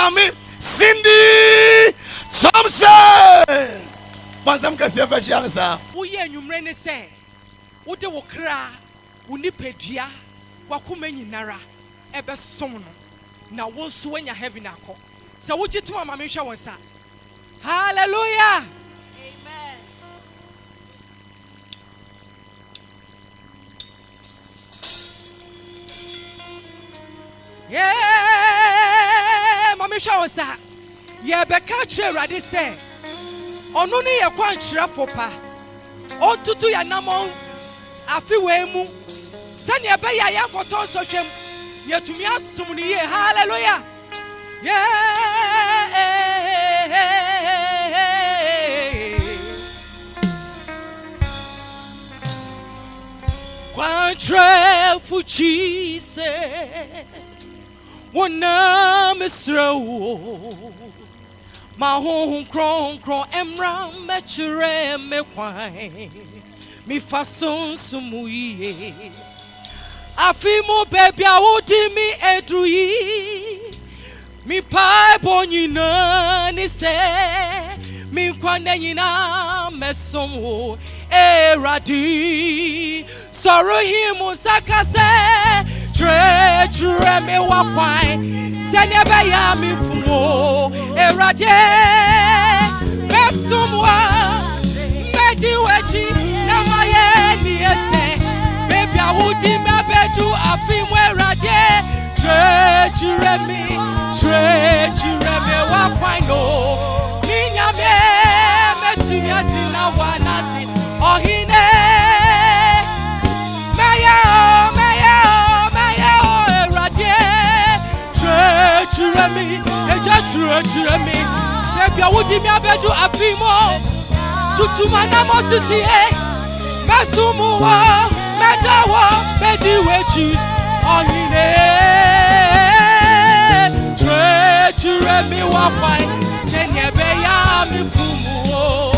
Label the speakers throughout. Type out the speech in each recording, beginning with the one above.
Speaker 1: Mommy Cindy Thompson. Masam kasi afashiana sa.
Speaker 2: Uye nyumre ne se. Ude wokra, unipedia, wakuma nyinara, ebe sono. Na wonso wenya heaven akọ. Se wuji tuma mame hwe wonsa. Hallelujah.
Speaker 3: Amen.
Speaker 2: Yeah, mame hwe wonsa. Ye be ka kire Awurade se. Onu ne ye kwa nkire fopa. Ontutu ya namon afi wemu. Sani ebe ya yakoto so hwem. Yetumi asum ni ye. Hallelujah. Yeah. Quantre for Jesus. Wona misro. Ma hon kron emra mechure me kwai. Mi fason sumuye. Afi mo baby awudi mi edruyi. Mi pai bonyina ni se. Mi kwande nyina mesomo eradi. Soro himu sakase. Tre me wakwai. Sene be ya mi fumo eradi. Mesumwa medi wechi na maye ni ese. Baby awudi me bedu afi mo eradi. Tre me wakwai no. Ninya me metumi atina wanasi. Ohine meya eradi. Tre me baby awudi me bedu afi mo. Tutuma na mo susie. Mesumu wa medawo mediwechi. Ohine Tre me wakwai. Senye be ya mi fumu.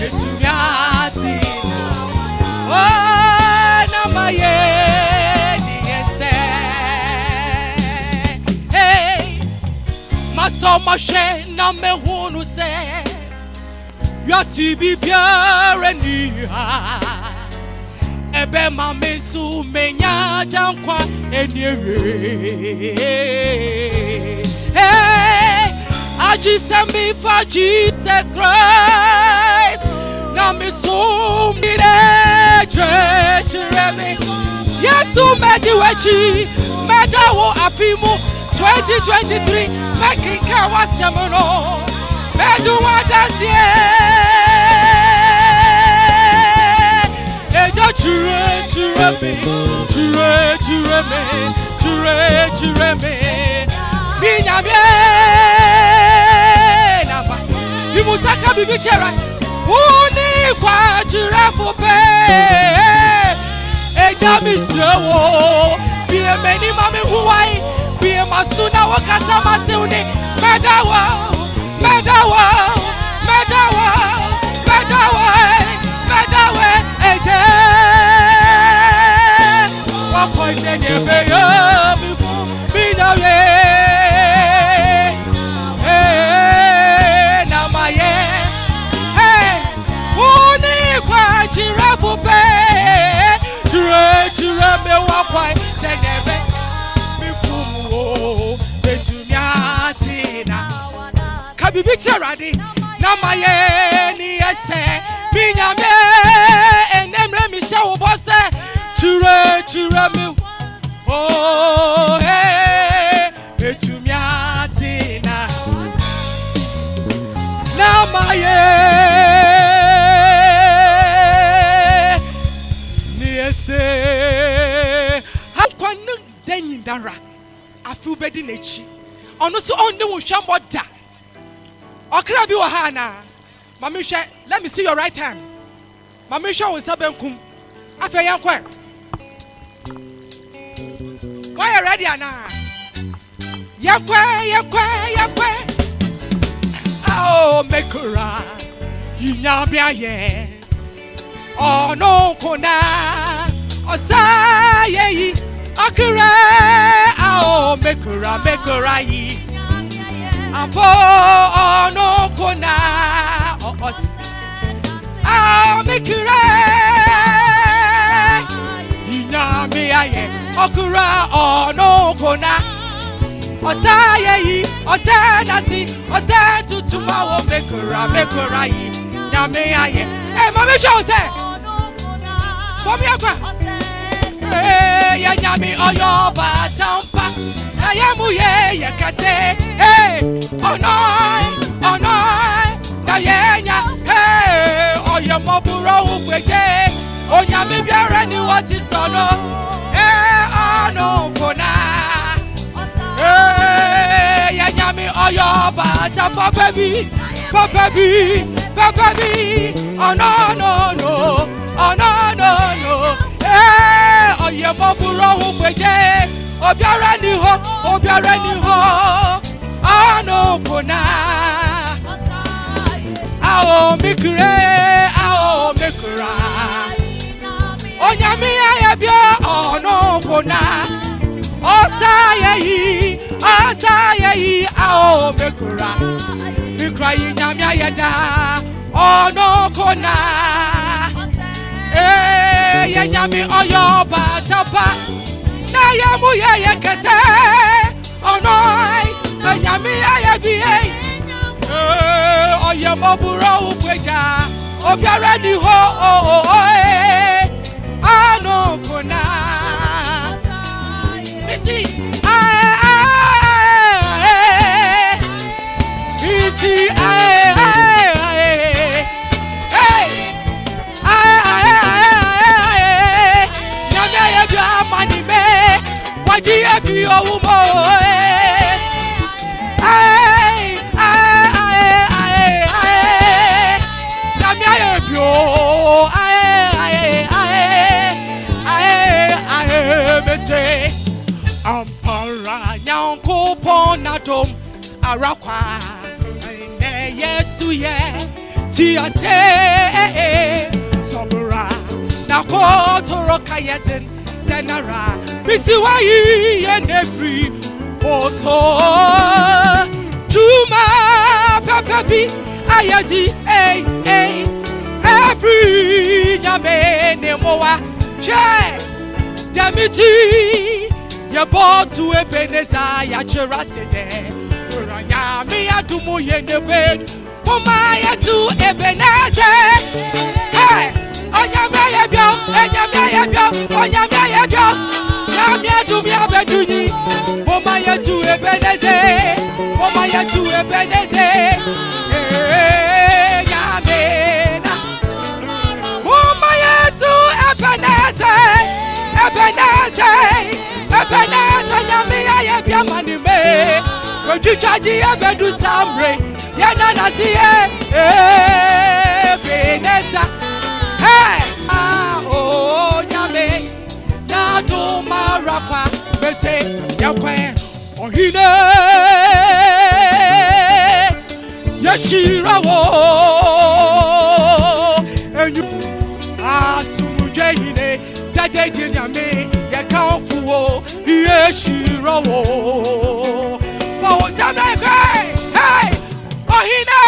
Speaker 2: Etumi ati. Oh na maye ni ese. Hey maso mashe na me hunu se. Yasi bibiare ni ha. Ebe mamesu menya jankwa enyewe. Hey, I just am for Jesus Christ. Now me so me church remi. Yesu mediwechi medawo afimu 2023 making kawa semono. Medu wadasie. Chure me. Binyame namba. Imusaka bibi chera. Uni kwa chure fupe. Eja misrewo. Biye meni mami huwai. Biye masuna wakasa mateuni. Medawa. Eje. Wakoi senye beyo mifu. Binyame. Namaye. Uni kwa chirafu pe. Chure me wakwai. Senye be. Mifumu. Betunyatina. Kabibi cheradi. Namaye ni ese. Binyame. Enemre misha ubose. Chure me. Oh, hey, etumiatina. Namaye niese. Hakwa no danyi dara. Afi bedi nechi. Ono so onde wo hwambo da. Okra bi wo ha na. Mami hwe, let me see your right hand. Mami hwe wo sabenkum. Afa yankwa. Why are you ready now? Yakwe. Oh, mekura. Yinyabia ye. Oh no kona. Osaye. Akira. Oh, mekura yi. Ampo ono kona os amikire inyame aye okura ono kona osaye yi osenasi osentutuma wo mekura yi nyame aye mama show say mama akwa ya nyame oyo batampa ayamu ye kase onoi da yenya oyo moburo ugbeje onyame biara ni wati sono ono kona ya nyame oyo batampa baby oh no oye moburo ugbeje obiara ni ho ano kona ao mikre mikra onyame ayabia ono kona osaye yi ao mikra yi nyame ayada ono kona ye nyame oyo batapa na yamu ye kese onoi nyame ayabie oye moburo ugbeja obiara ni ho ano kona isi if you arakwa yesu ye ti ase sobra na ko toro kayetin tenara bisi wayi ye nefri oso tuma papabi ayadi every nyame ne moa she demiti ye botu ebeneza ya cherasede uranya mi adumu ye nebed mama ya tu ebeneze onyame ye bio nyame adumi abeduni mama ya tu ebeneze nyame na mama ya tu ebeneze nyame ya bia manime ojujaji ebedu samre yana nasiye ebeneza oh nyame na to marapa bese yakwe ohine yashirawo enyu asumuje hine dadeje nyame yakanfuwo yashirawo wo zame hey ohine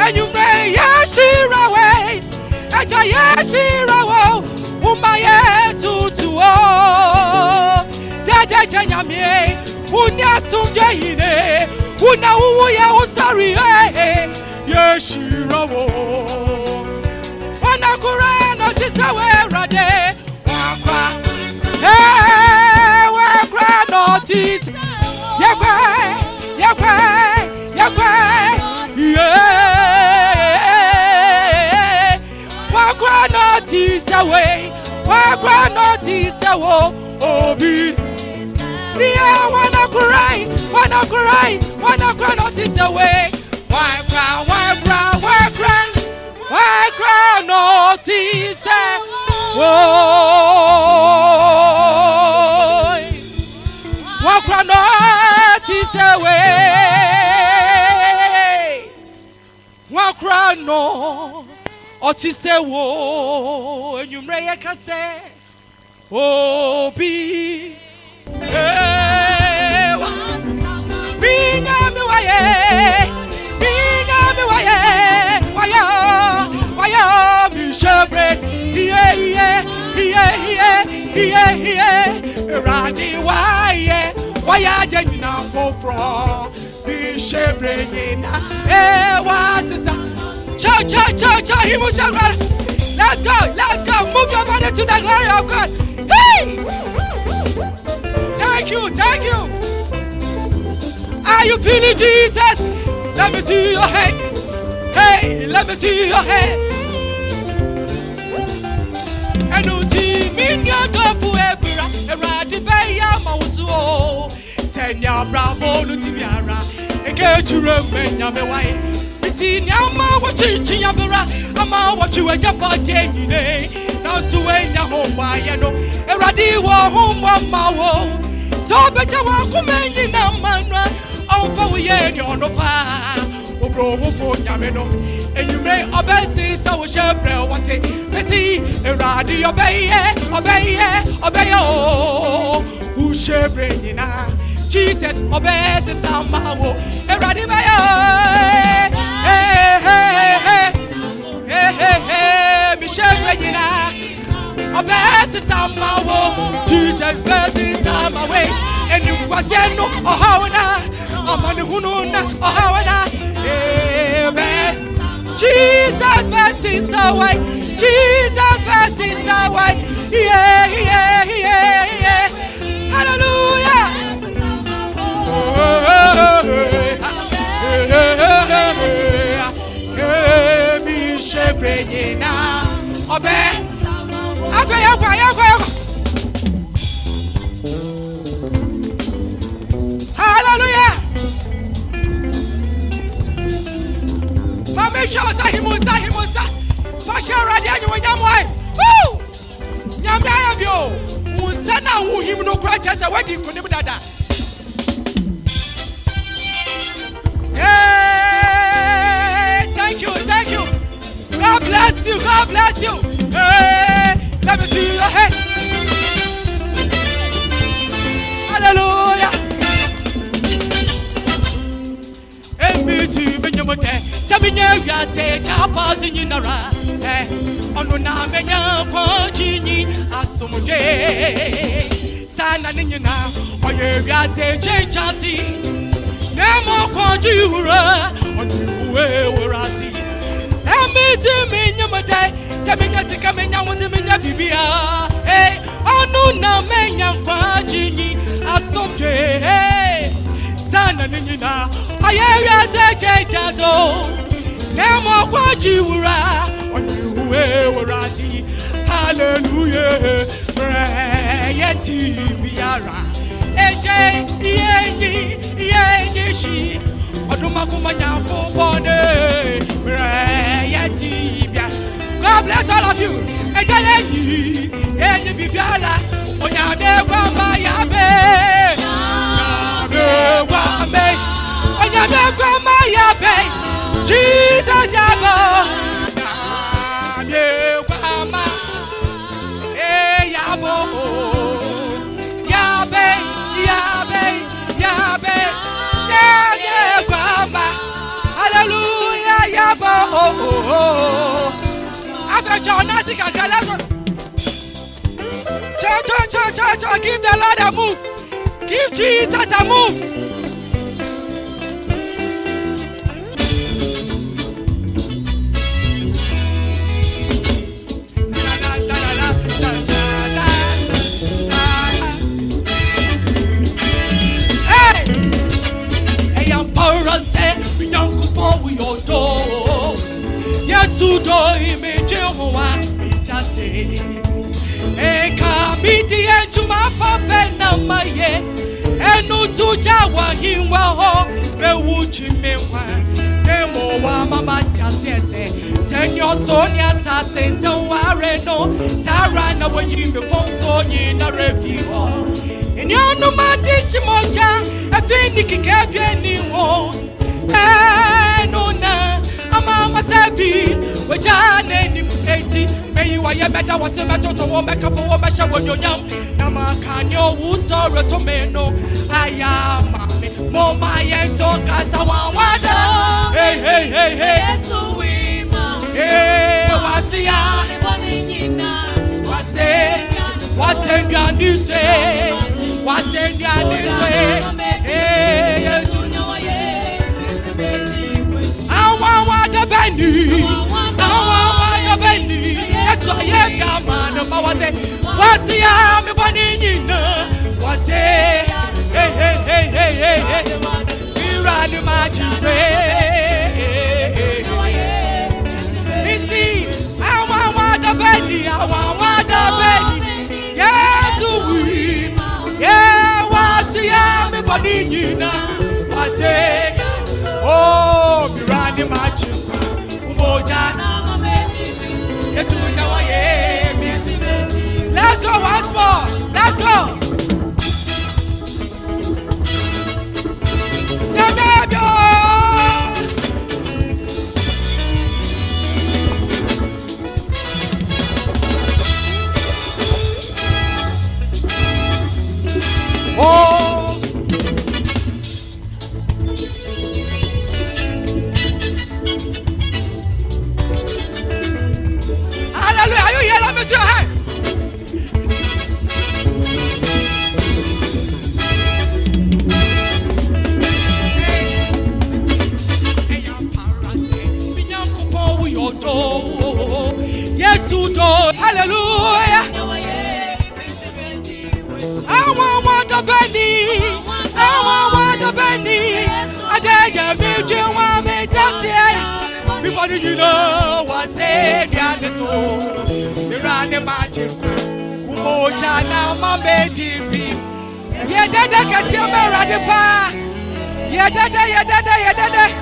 Speaker 2: enyumre yashirawe eja yashirawo umaye tutuo dadeje nyame unya sumje hine una uya usari yeshirawo wana kurano tisawe rade wakra notice yakwe wakra notice away obi yeah, wanna cry notice away. Why cry notice why cry notice away. Why cry no notice wo and you may say obi Radi why I didn't know from be shebrein. Was cha he must have. Let's go, move your body to the glory of God. Hey! Thank you. Are you feeling Jesus? Let me see your head. Hey, let me see your head. And uti minya tofu ebra eradi beya mawuso. Senya bravo nuti biara. Eke chure menya mewai. Isi nyama wachichi yabra. Ama wachiwe japate nyine. Na suwenya homwa yeno. Eradi wa homwa mawo. So becha wa kumenyi na manwa. Ofa uye ni onopa. Obro wofo nyameno. Enyumre obesi sa wo shebre wate. Besi eradi obeye o. U shebre nyina. Jesus obesi sa mawo. Eradi beye. Mi shebre nyina. Obesi sa mawo. Jesus besi sa mawe. Enu kwaseno ohawana. Amani hununa ohawana. Jesus best is away. Jesus best is away. Yeah. Hallelujah. Mi shebrejina. Obe. Afeyakwa. Hallelujah. Himusa. Fasha radio you nyamwai. Woo! Nyamda yabio. Unsana wu him no cry just a wedding for them dada. Hey, thank you. God bless you. Hey, let me see your head. Hallelujah. Embiti benyomote. Sabinya yate chapazi nyinara ono na menya kwa chini asumude sana ninyina oye yate chechati nemo kwa jiura onwe werati emiti menyamade sabinya sikamenya wonde menya bibia ono na menya kwa chini asumude sana ninyina oye yate chechato Nemo kwa jiura Oniwe warati Hallelujah Prayeti biara Eje Iyenyi shi Oduma kumanya kubone Prayeti biara God bless all of you Eje Iyenyi biara Onyade kwamba yabe Onyade kwamba yabe Jesus yabo Yame kwama yabo Yabe kwama Hallelujah yabo After John Nasik and Galago Church give the Lord a move. Give Jesus a move. Yesudo imeje wa itase Kamiti ejuma pape na maye Enu tuja wa hinwa ho Bewuchi mewa Nemo wa mama tiasese Senyo sonia sa sente ware no Sara na wajimbe fonso na refiho Inyono madishi moja Efini kikebye ni wo Enuna Mama sabi wajane ni mpeti meyi wa yebeda wase metoto wo meka fo wo mesha wonyonyam na makanyo usoro to meno aya mame mo mayento kasa wawada hey Yesu wima wasia eboni nyina wase Let's go once more. Let's go. Oh. Hallelujah. Are you here? Let me see your hand. Yes, you do. Hallelujah. I want the Benny. I want the Benny. I tell you, you want me to say. Before you know what said, the soul. The random magic. Oh, China, my baby. Yeah, that can see me right the pa. Yeah, that.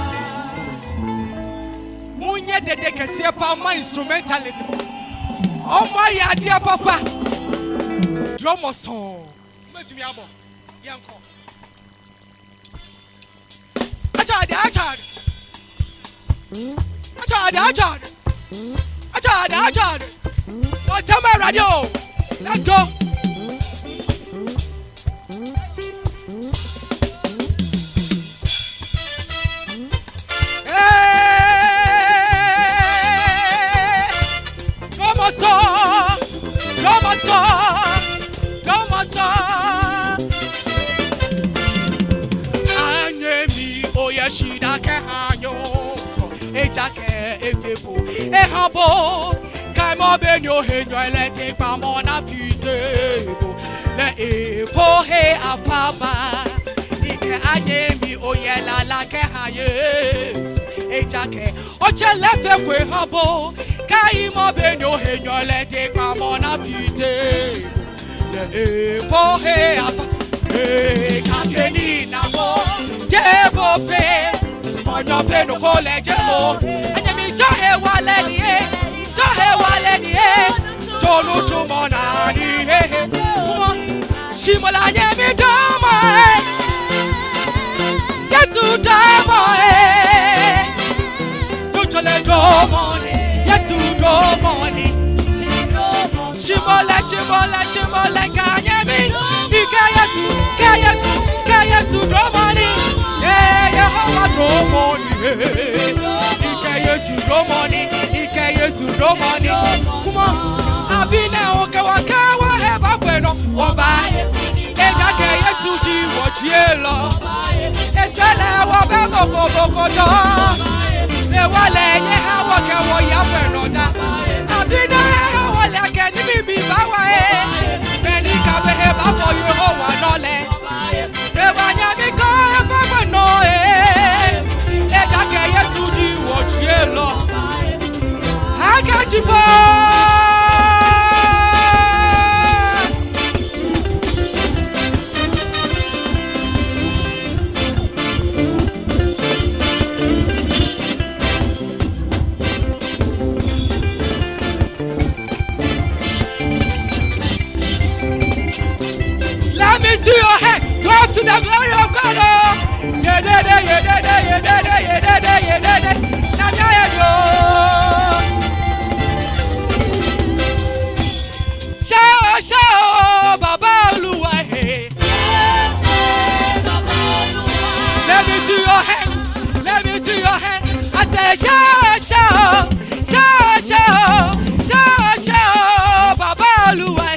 Speaker 2: Munye dede kese pa ma instrumentalism. Oh my idea papa. Drum song. Metimi abo. Yanko. Achade. What's my radio? Let's go. Shida kehanyo ejake efepo ehabo kaimo benyo henyo elete pamo na fitebo le efo he afaba ike anyemi oyela la kehayesu ejake ochele fekwe habo kaimo benyo henyo elete pamo na fitebo le efo he afaba Kakeni namo jebo pe mono pe no kole jebo anyami johe wale ni tolu tumona ni shimola nyami dama Yesu dama nutole dama Yesu dama ni shimola kanyami Yesu domani Yehova domani Yesu domani kuma avina okawa heba kweno obaye ejake Yesu ji wochielo esele wo be boko to ne wale nye hawo ke wo ya kweno da avina hawo le ke ni bi bawa beni ka be heba for Yehova nole Ewanya mi ko efa no ejake Yesu ji wochielo Hakachifa Let me see your head. Go to the glory of God. Shout, Baba Oluwa. Let me see your hand. Let me see your hand. I say shout, Baba Oluwa.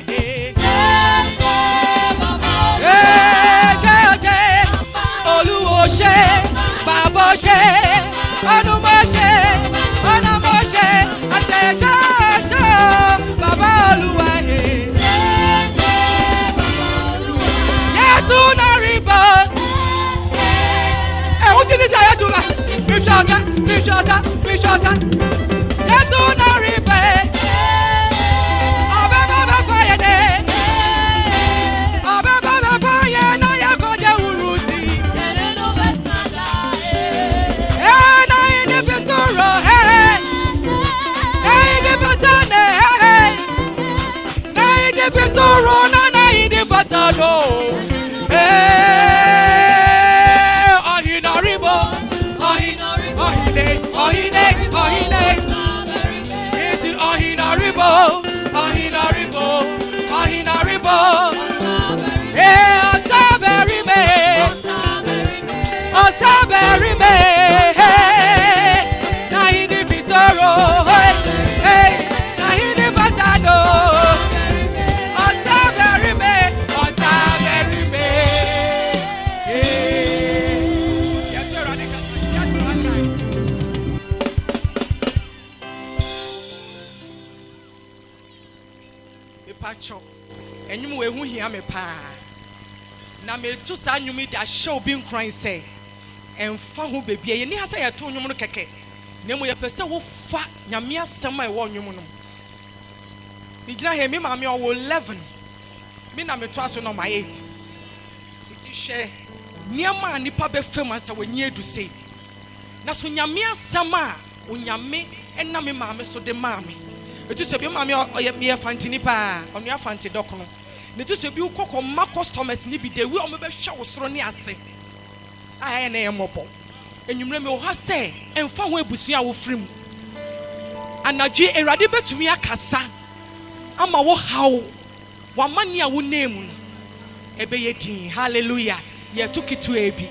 Speaker 2: Enyum we hu hia me pa na me tu sa nyum da show bi nkran say emfa ho bebia ye ni ha say ye to nyum no keke na mo ye pese wo fa nyame asem a wo nyum no mi gina he me ma me o 11 me na me to aso no my 8 ti hwe niam nipa be fam asa wani edu sei na so nyame asem a onyame enna me ma me so de ma me etu se bi ma me ye fantini pa onu afanti dokono ne tu se bi ukoko ma customers ni bi de wi o me be hwe wo soro ne ase aye na ye mobo enwumre me wo ha se emfa ho ebusu a wo frim anadwe erade betumi akasa ama wo hawo wa mani a wo name no ebe ye din hallelujah ye tukitu ebi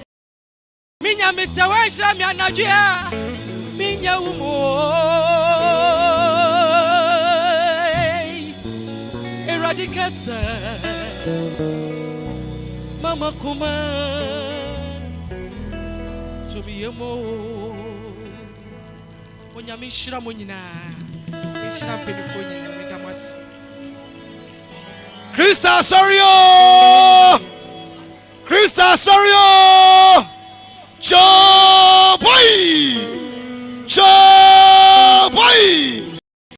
Speaker 2: minya me se wa hira me anadwe a minya wo mo erade kasa mama kuma to be mo onya me hira mo nyina hira penifo nyina me damas
Speaker 1: Kristo Asore! Kristo Asore!